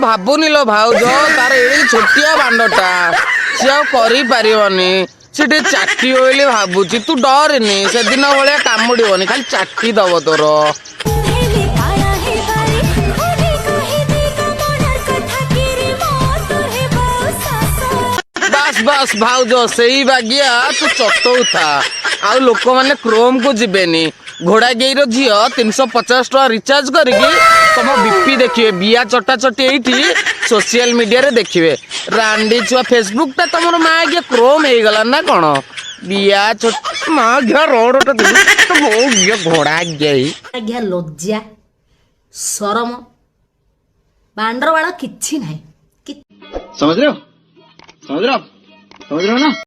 भाବୁनी लो भाउज तार एड़ी छोटिया बांडटा सी आरिपारनी से चाटी बोली भावुची तू डरनी से दिन भाया कामुड़नी खाली चाटी दब तोर बस बस भाउज से बागिया तू चटऊ था आउ लोक मैंने क्रोम को जीवेनी घोड़ा गेईर झी 350 टका रिचार्ज करके तुम बीपी देखिए बिया चटा चटी एठी सोशल मीडिया रे देखिए रांडी छुआ फेसबुक टा तुम माँ गे क्रोम हो गला ना कौन बिया चट माँ घिया रोड तो घोड़ा गई आज्ञा लज्जा शरम बांडर बाड़ किछि नाही समझ रहे हो ना।